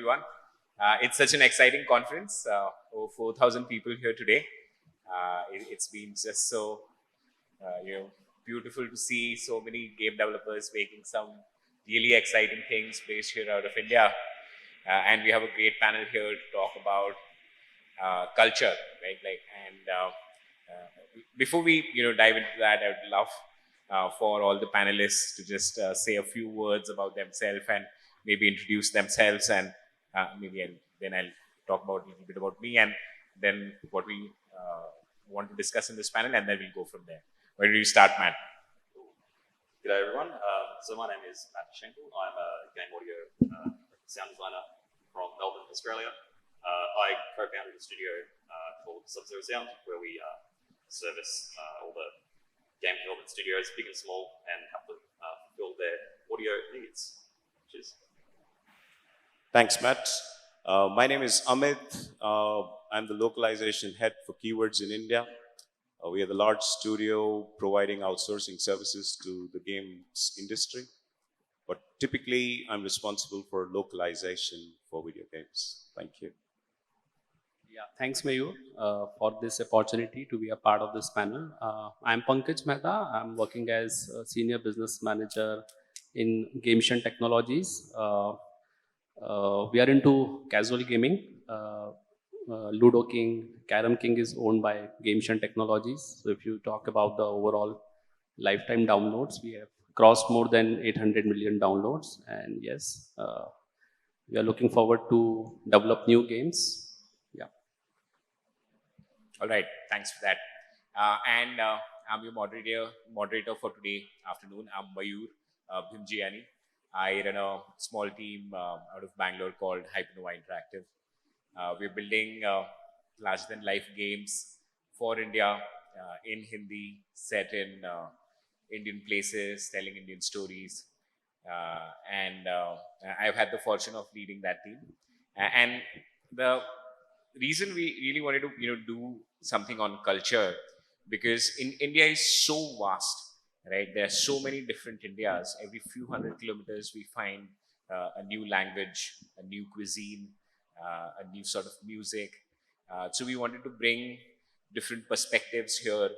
everyone. It's such an exciting conference. Over 4,000 people here today. It's been just so, beautiful to see so many game developers making some really exciting things based here out of India. And we have a great panel here to talk about culture, right? Before we dive into that, I would love for all the panelists to just say a few words about themselves and maybe introduce themselves, and then I'll talk about a little bit about me and then what we want to discuss in this panel, and then we'll go from there. Where do you start, Matt? G'day everyone. So my name is Matt Schenkel. I'm a game audio sound designer from Melbourne, Australia. I co-founded a studio called Sub-Zero Sound, where we service all the game development studios, big and small, and help them fulfill their audio needs. Cheers. Thanks, Matt. My name is Amit. I'm the localization head for keywords in India. We are the large studio providing outsourcing services to the games industry. But typically, I'm responsible for localization for video games. Thank you. Yeah, thanks, Mayur, for this opportunity to be a part of this panel. I'm Pankaj Mehta. I'm working as a senior business manager in Gametion Technologies. We are into casual gaming. Ludo King, Carom King is owned by Gametion Technologies. So if you talk about the overall lifetime downloads, we have crossed more than 800 million downloads. And yes, we are looking forward to develop new games. Yeah. All right, thanks for that. I'm your moderator for today afternoon. I'm Mayur Bhimjiyani. I run a small team out of Bangalore called Hypernova Interactive. We're building larger-than-life games for India in Hindi, set in Indian places, telling Indian stories. I've had the fortune of leading that team. And the reason we really wanted to do something on culture, because India is so vast, right? There are so many different Indias. Every few hundred kilometers, we find a new language, a new cuisine, a new sort of music. So we wanted to bring different perspectives here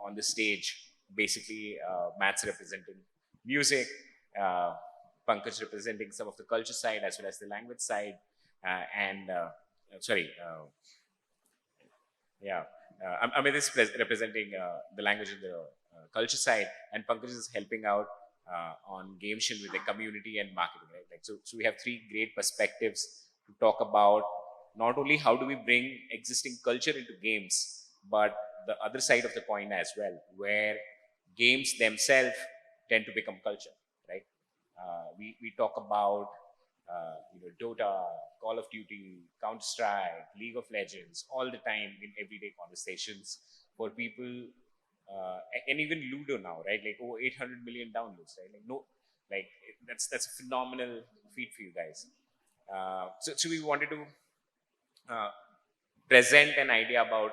on the stage. Basically, Matt's representing music, Pankaj representing some of the culture side as well as the language side, Amit is representing the language and the culture side, and Pankaj is helping out on Gametion with the community and marketing. Right? So we have three great perspectives to talk about not only how do we bring existing culture into games, but the other side of the coin as well, where games themselves tend to become culture. Right? We talk about Dota, Call of Duty, Counter-Strike, League of Legends, all the time in everyday conversations for people, and even Ludo now, right? Like over 800 million downloads, right? That's a phenomenal feat for you guys. So we wanted to present an idea about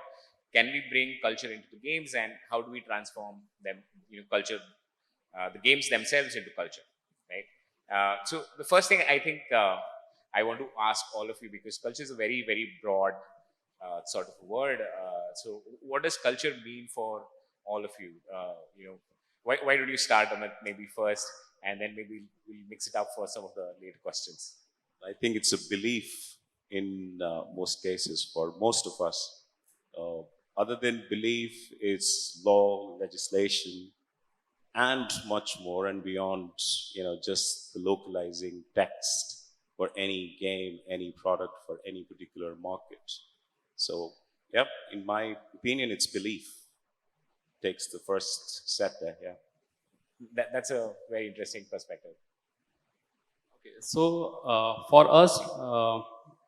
can we bring culture into the games and how do we transform them, culture, the games themselves into culture, right? So the first thing I think I want to ask all of you, because culture is a very, very broad sort of word. So what does culture mean for all of you? Why don't you start, Amit, maybe first, and then maybe we'll mix it up for some of the later questions. I think it's a belief in most cases for most of us. Other than belief, it's law, legislation, and much more, and beyond, just the localizing text for any game, any product for any particular market. So, yep, in my opinion, it's belief. Takes the first step there, yeah. That's a very interesting perspective. Okay, so for us,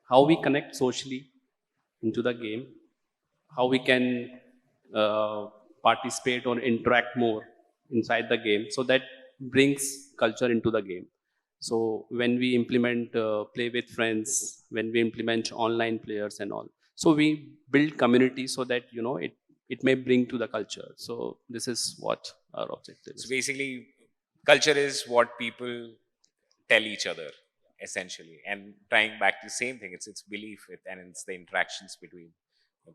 how we connect socially into the game, how we can participate or interact more inside the game, so that brings culture into the game. So when we implement play with friends, when we implement online players and all, so we build community so that it may bring to the culture. So this is what our objective is. So basically, culture is what people tell each other, essentially. And tying back to the same thing, it's belief and it's the interactions between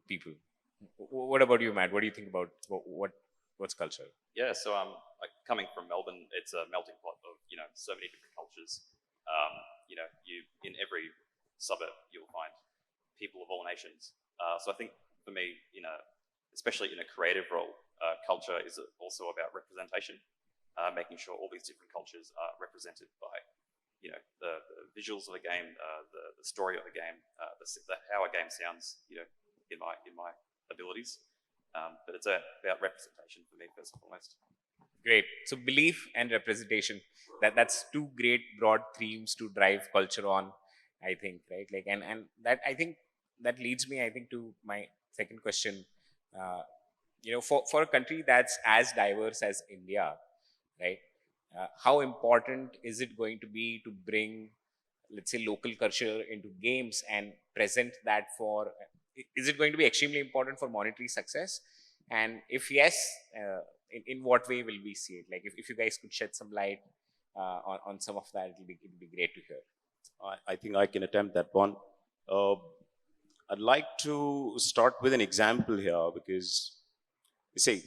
people. What about you, Matt? What do you think about what's culture? Yeah, so like coming from Melbourne, it's a melting pot of so many different cultures. You in every suburb you'll find people of all nations. So I think for me, especially in a creative role, culture is also about representation, making sure all these different cultures are represented by the visuals of a game, the story of a game, how a game sounds, in my abilities. But it's about representation for me first and foremost. Great. So belief and representation. That's two great broad themes to drive culture on, I think, right? Like, and that I think that leads me, I think, to my second question. Uh, for a country that's as diverse as India, right? How important is it going to be to bring, let's say, local culture into games and present that for? Is it going to be extremely important for monetary success? And if yes, in what way will we see it? Like, if you guys could shed some light on some of that, it'll be great to hear. I think I can attempt that one. Uh, I'd like to start with an example here because, you see,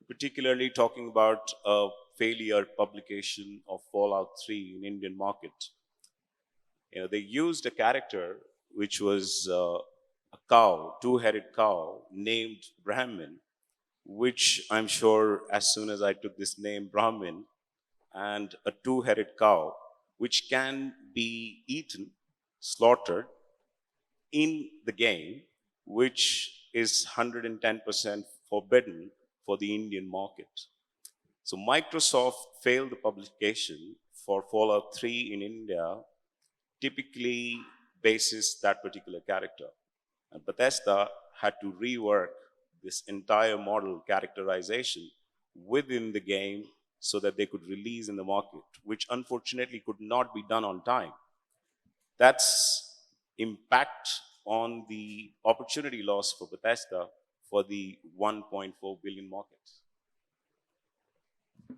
particularly talking about a failure publication of Fallout 3 in Indian market. They used a character which was a cow, two-headed cow named Brahmin, which I'm sure as soon as I took this name Brahmin and a two-headed cow, which can be eaten, slaughtered in the game, which is 110% forbidden for the Indian market. So Microsoft failed the publication for Fallout 3 in India, typically basis that particular character. And Bethesda had to rework this entire model characterization within the game so that they could release in the market, which unfortunately could not be done on time. That's impact on the opportunity loss for Bethesda for the 1.4 billion market.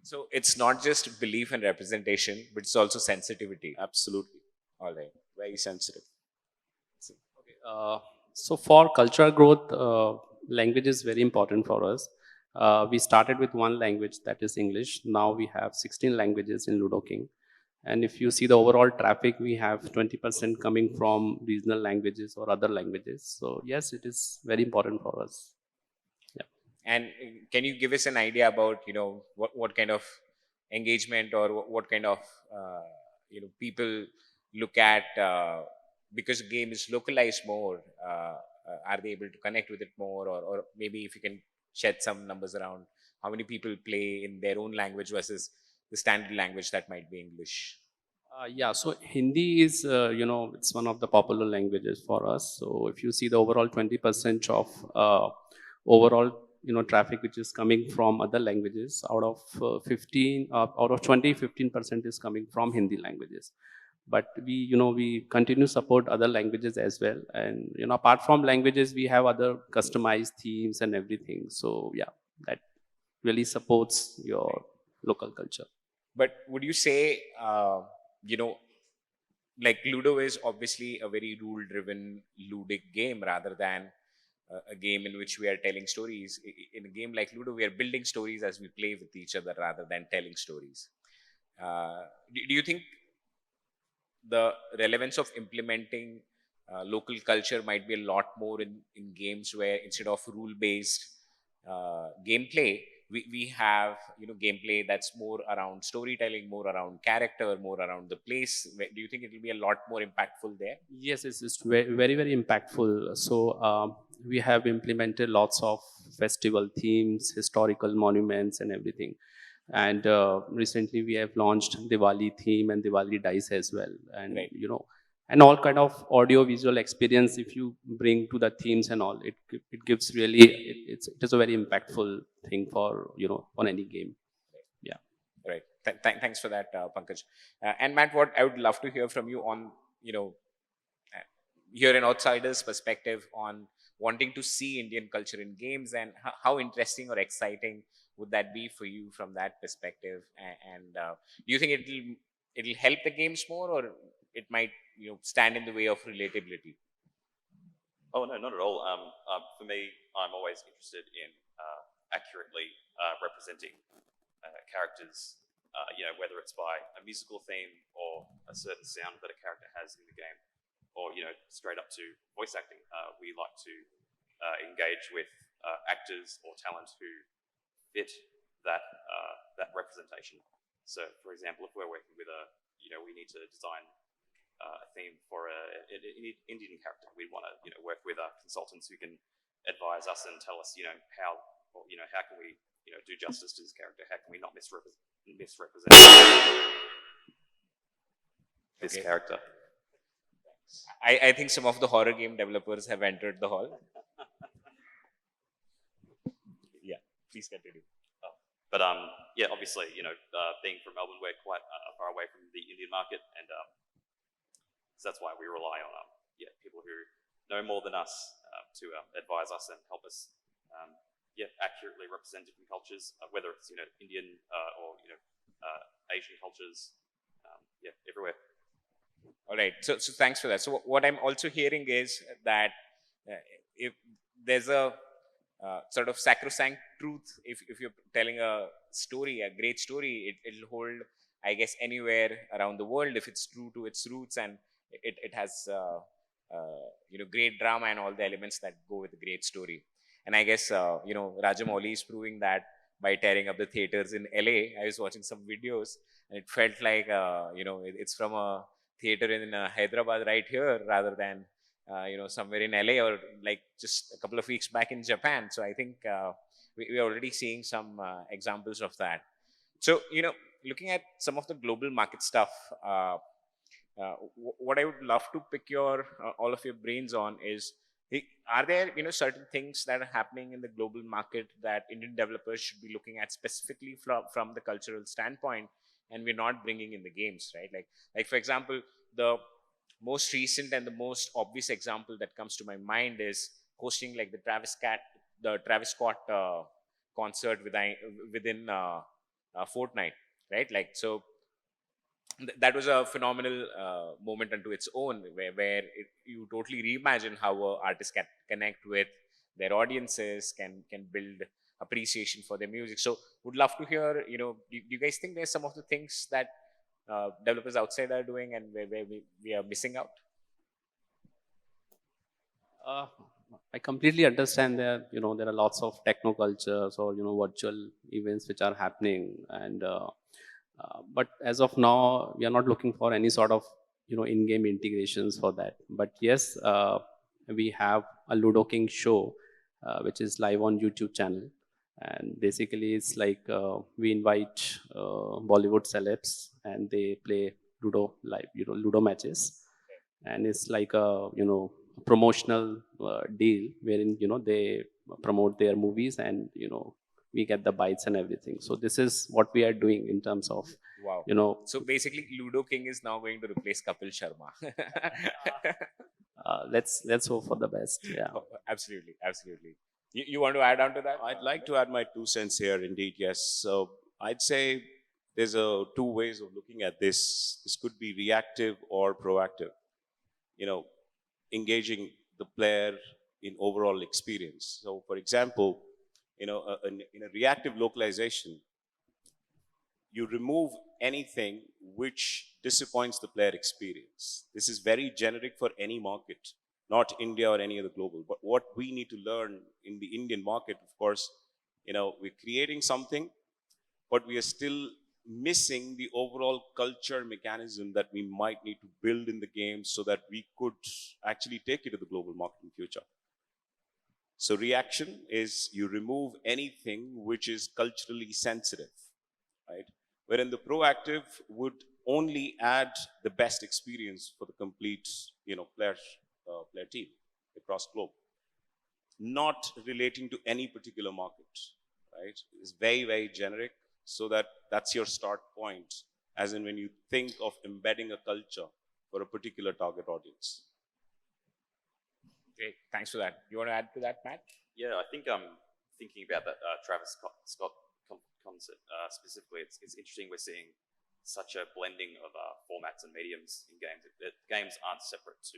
So it's not just belief and representation, but it's also sensitivity. Absolutely. All right. Very sensitive. Okay. So for cultural growth, language is very important for us. We started with one language, that is English. Now we have 16 languages in Ludo King. And if you see the overall traffic, we have 20% coming from regional languages or other languages. So yes, it is very important for us. Yeah. And can you give us an idea about what kind of engagement or what kind of people look at because the game is localized more? Are they able to connect with it more, or maybe if you can shed some numbers around how many people play in their own language versus the standard language that might be English? Yeah, so Hindi is, it's one of the popular languages for us. So if you see the overall 20% of overall, traffic which is coming from other languages, out of 20, 15% is coming from Hindi languages. But we continue support other languages as well. And, apart from languages, we have other customized themes and everything. So yeah, that really supports your local culture. But would you say, like Ludo is obviously a very rule-driven, ludic game rather than a game in which we are telling stories. In a game like Ludo, we are building stories as we play with each other rather than telling stories. Do you think the relevance of implementing local culture might be a lot more in games where instead of rule-based gameplay, we have gameplay that's more around storytelling, more around character, more around the place? Do you think it will be a lot more impactful there? Yes, it's very, very impactful. So we have implemented lots of festival themes, historical monuments, and everything. And recently we have launched Diwali theme and Diwali dice as well. And Right. And all kind of audio visual experience if you bring to the themes and all, it gives really it is a very impactful thing for on any game. Yeah. Right. Thanks for that, Pankaj. And Matt, what I would love to hear from you on, hear an outsider's perspective on wanting to see Indian culture in games, and how interesting or exciting would that be for you from that perspective? And do you think it'll help the games more, or it might stand in the way of relatability? Oh no, not at all. For me, I'm always interested in accurately representing characters. Whether it's by a musical theme or a certain sound that a character has in the game, or straight up to voice acting. We like to engage with actors or talent who fit that representation. So, for example, if we're working with we need to design a theme for an Indian character. We want to work with consultants who can advise us and tell us how can we do justice to this character? How can we not misrepresent this character? I think some of the horror game developers have entered the hall. Yeah, please continue. But obviously, being from Melbourne, we're quite far away from the Indian market, and so that's why we rely on people who know more than us to advise us and help us accurately represent different cultures, whether it's Indian or Asian cultures, everywhere. All right. So thanks for that. So what I'm also hearing is that if there's a sort of sacrosanct truth, if you're telling a story, a great story, it'll hold, I guess, anywhere around the world if it's true to its roots, and it has great drama and all the elements that go with a great story. And I guess Rajamouli is proving that by tearing up the theaters in LA. I was watching some videos and it felt like it's from a theater in Hyderabad right here rather than somewhere in LA or like just a couple of weeks back in Japan. So I think we're already seeing some examples of that. So looking at some of the global market stuff, what I would love to pick your all of your brains on is, are there certain things that are happening in the global market that Indian developers should be looking at specifically from the cultural standpoint, and we're not bringing in the games, right? Like for example, the most recent and the most obvious example that comes to my mind is hosting like the Travis Scott concert within Fortnite, right? Like so. That was a phenomenal moment unto its own, where you totally reimagine how an artist can connect with their audiences, can build appreciation for their music. So would love to hear, do you guys think there's some of the things that developers outside are doing and where we are missing out? I completely understand that there are lots of techno cultures or virtual events which are happening, and but as of now we are not looking for any sort of in-game integrations for that. But yes, we have a Ludo King show which is live on YouTube channel, and basically it's like we invite Bollywood celebs and they play Ludo live, Ludo matches, and it's like a promotional deal wherein they promote their movies, and we get the bites and everything. So this is what we are doing in terms of wow. So basically Ludo King is now going to replace Kapil Sharma. Let's hope for the best. Yeah. Oh, absolutely. You want to add on to that? I'd like to add my 2 cents here, indeed, yes. So I'd say there's two ways of looking at this. This could be reactive or proactive. Engaging the player in overall experience. So, for example, in a reactive localization, you remove anything which disappoints the player experience. This is very generic for any market, not India or any other global. But what we need to learn in the Indian market, of course, we're creating something, but we are still missing the overall culture mechanism that we might need to build in the game so that we could actually take it to the global market in future. So reaction is you remove anything which is culturally sensitive, right? Wherein the proactive would only add the best experience for the complete, player team across globe, not relating to any particular market, right? It's very, very generic, so that's your start point, as in when you think of embedding a culture for a particular target audience. Great, thanks for that. You want to add to that, Matt? Yeah, I think thinking about that Travis Scott concert specifically, it's interesting. We're seeing such a blending of formats and mediums in games. That games aren't separate to,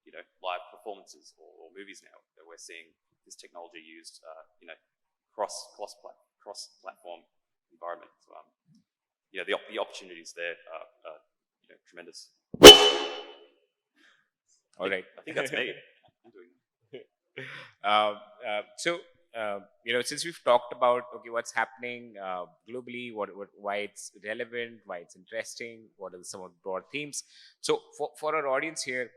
you know, live performances or movies now. That we're seeing this technology used, you know, cross-platform environment. So, yeah, the opportunities there are you know, tremendous. All right. I think that's me. I'm doing So you know, since we've talked about okay, what's happening globally, why it's relevant, why it's interesting, what are some of the broad themes. So for our audience here,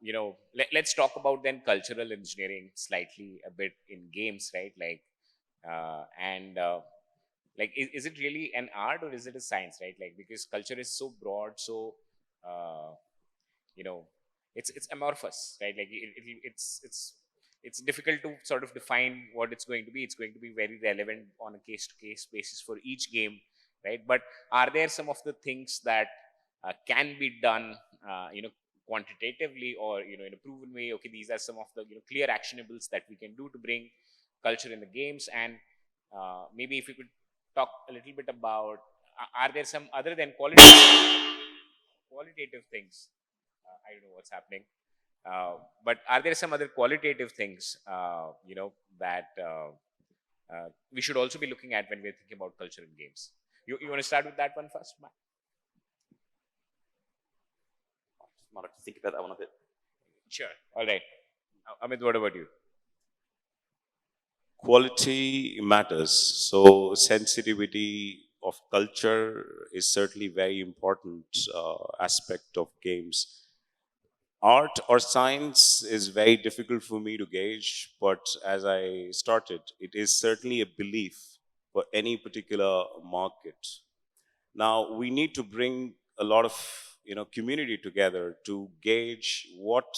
you know, let's talk about then cultural engineering slightly a bit in games, right? Like and like is it really an art or is it a science, right? Like because culture is so broad, so uh, you know, it's amorphous, right? Like it's difficult to sort of define what it's going to be. It's going to be very relevant on a case to case basis for each game, right? But are there some of the things that can be done you know, quantitatively or you know, in a proven way? Okay, these are some of the, you know, clear actionables that we can do to bring culture in the games. And maybe if we could talk a little bit about are there some other than qualitative things, I don't know what's happening. But are there some other qualitative things, you know, that we should also be looking at when we're thinking about culture in games? You want to start with that one first, Matt? might have to think about that one a bit. Sure. All right. Amit, what about you? Quality matters. So sensitivity of culture is certainly very important aspect of games. Art or science is very difficult for me to gauge, but as I started, it is certainly a belief for any particular market. Now we need to bring a lot of, you know, community together to gauge what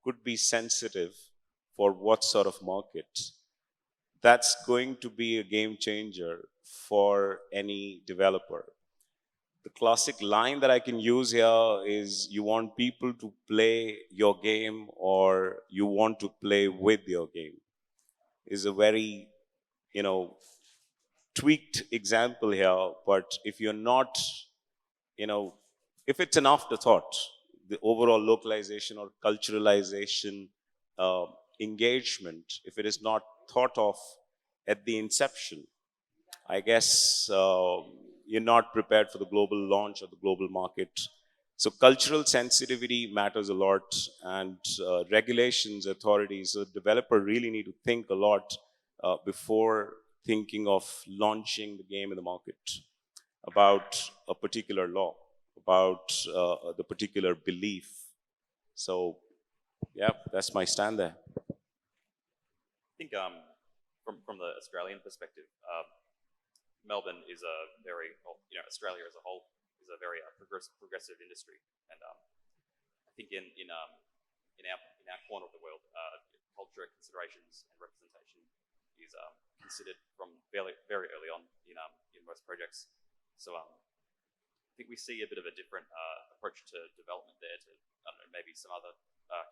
could be sensitive for what sort of market. That's going to be a game changer for any developer. The classic line that I can use here is you want people to play your game or you want to play with your game is a very, you know, tweaked example here. But if you're not, you know, if it's an afterthought, the overall localization or culturalization uh, engagement, if it is not thought of at the inception, I guess you're not prepared for the global launch or the global market. So cultural sensitivity matters a lot, and regulations, authorities, so developer really need to think a lot before thinking of launching the game in the market about a particular law, about the particular belief. So, yeah, that's my stand there. I think from the Australian perspective, Melbourne is a very, well, you know, Australia as a whole is a very progressive industry, and I think in our corner of the world, culture considerations and representation is considered from very early on in most projects. So I think we see a bit of a different approach to development there to, I don't know, maybe some other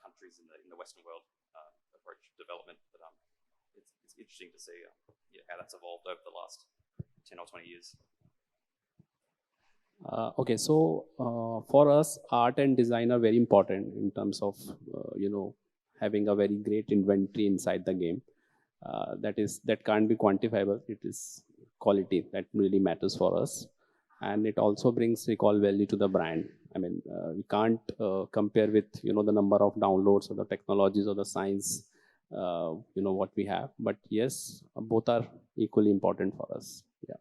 countries in the Western world approach development, but it's interesting to see yeah, how that's evolved over the last 10 or 20 years. Okay, so for us, art and design are very important in terms of you know, having a very great inventory inside the game. That can't be quantifiable. It is quality that really matters for us, and it also brings recall value to the brand. I mean, we can't compare with, you know, the number of downloads or the technologies or the science you know, what we have. But yes, both are equally important for us. Yeah.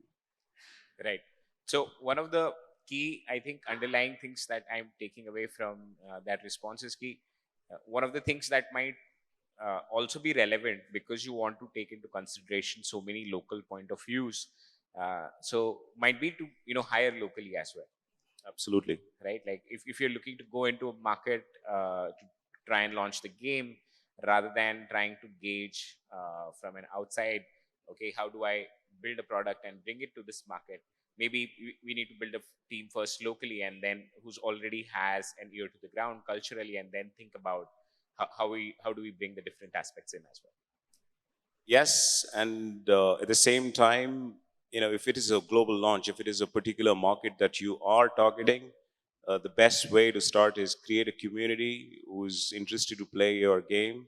Right. So one of the key, I think, underlying things that I'm taking away from that response is key. One of the things that might also be relevant because you want to take into consideration so many local point of views. So might be to, you know, hire locally as well. Absolutely. Right? Like if you're looking to go into a market to try and launch the game rather than trying to gauge from an outside, okay, how do I build a product and bring it to this market? Maybe we need to build a team first locally and then who's already has an ear to the ground culturally, and then think about how do we bring the different aspects in as well. Yes, and at the same time, if it is a global launch, if it is a particular market that you are targeting, the best way to start is create a community who's interested to play your game,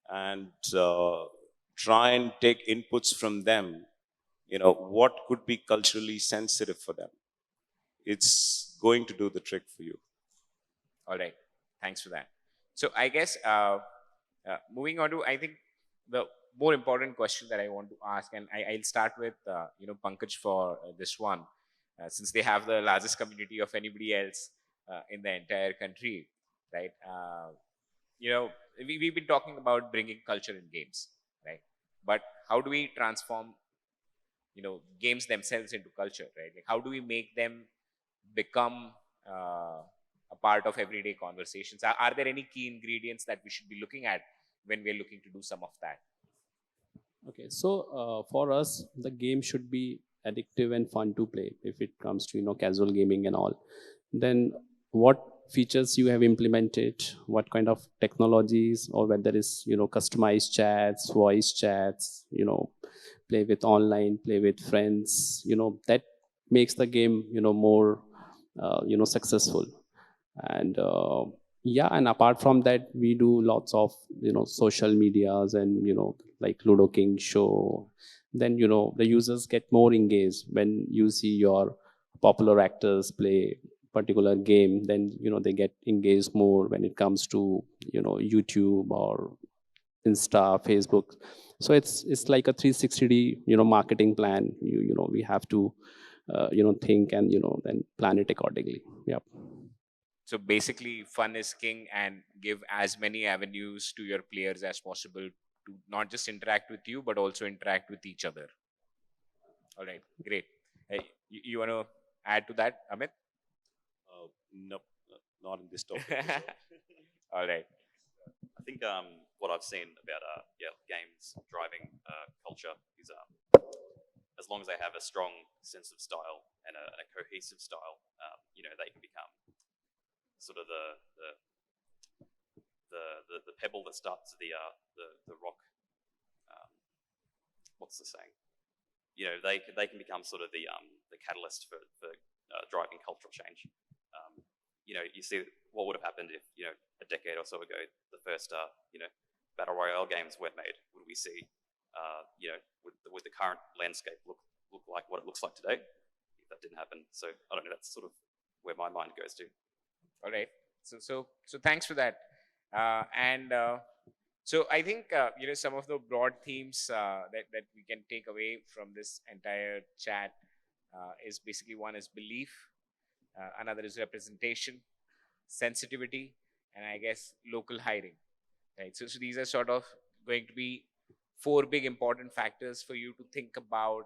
and try and take inputs from them. What could be culturally sensitive for them? It's going to do the trick for you. All right. Thanks for that. So I guess moving on to, I think, the more important question that I want to ask, and I'll start with Pankaj for this one, since they have the largest community of anybody else in the entire country, right? We've been talking about bringing culture in games, right? But how do we transform games themselves into culture, right? Like, how do we make them become a part of everyday conversations? Are there any key ingredients that we should be looking at when we're looking to do some of that? Okay, so for us, the game should be addictive and fun to play. If it comes to casual gaming and all, then what features you have implemented, what kind of technologies, or whether it's customized chats, voice chats, play with online, play with friends, that makes the game more successful. And yeah, and apart from that, we do lots of social medias, and like Ludo King show. Then the users get more engaged when you see your popular actors play particular game. Then they get engaged more when it comes to YouTube or Insta, Facebook. So it's like a 360 marketing plan. We have to think and then plan it accordingly. Yep. So basically, fun is king, and give as many avenues to your players as possible to not just interact with you, but also interact with each other. All right, great. Hey, you want to add to that, Amit? Nope, not in this topic. All right. I think what I've seen about games driving culture is as long as they have a strong sense of style and a cohesive style, they can become sort of the pebble that starts the rock. What's the saying? They can become sort of the catalyst for driving cultural change. You see what would have happened if a decade or so ago the first battle royale games weren't made. Would we see would the current landscape look like what it looks like today if that didn't happen? So I don't know. That's sort of where my mind goes to. All right. So thanks for that. So I think some of the broad themes that we can take away from this entire chat is basically, one is belief, another is representation, sensitivity, and I guess local hiring. Right. So these are sort of going to be four big important factors for you to think about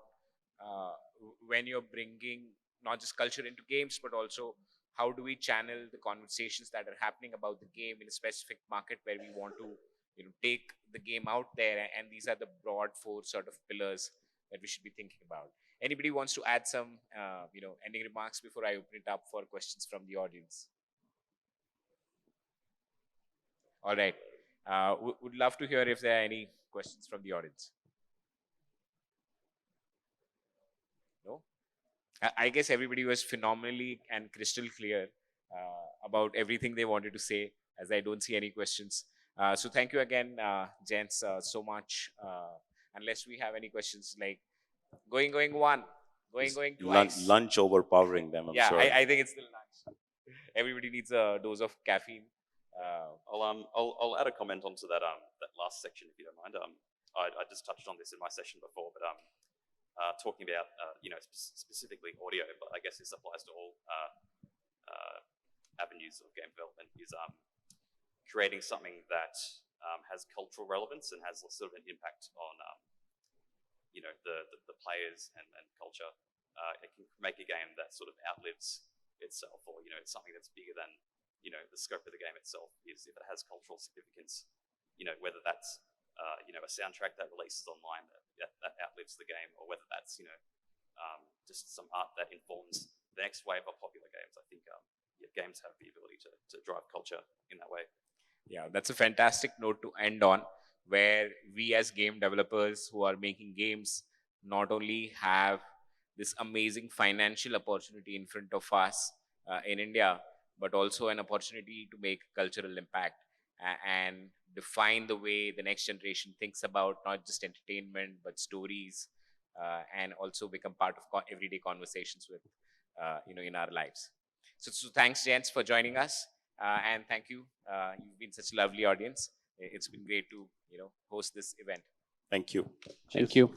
when you're bringing not just culture into games, but also how do we channel the conversations that are happening about the game in a specific market where we want to take the game out there. And these are the broad four sort of pillars that we should be thinking about. Anybody wants to add some ending remarks before I open it up for questions from the audience? All right. Would love to hear if there are any questions from the audience. No? I guess everybody was phenomenally and crystal clear about everything they wanted to say, as I don't see any questions. So thank you again, gents, so much. Unless we have any questions, like going one, going twice. Lunch overpowering them, I'm yeah, sorry. I think it's still lunch. Everybody needs a dose of caffeine. I'll add a comment onto that that last section, if you don't mind. I just touched on this in my session before, but talking about specifically audio, but I guess this applies to all avenues of game development, is creating something that has cultural relevance and has sort of an impact on the players and culture. It can make a game that sort of outlives itself, or it's something that's bigger than the scope of the game itself. Is if it has cultural significance, whether that's a soundtrack that releases online that outlives the game, or whether that's just some art that informs the next wave of popular games. I think games have the ability to drive culture in that way. Yeah, that's a fantastic note to end on, where we as game developers who are making games not only have this amazing financial opportunity in front of us in India, but also an opportunity to make cultural impact and define the way the next generation thinks about not just entertainment but stories, and also become part of everyday conversations with in our lives. So thanks, gents, for joining us, and thank you. You've been such a lovely audience. It's been great to host this event. Thank you. Thank you.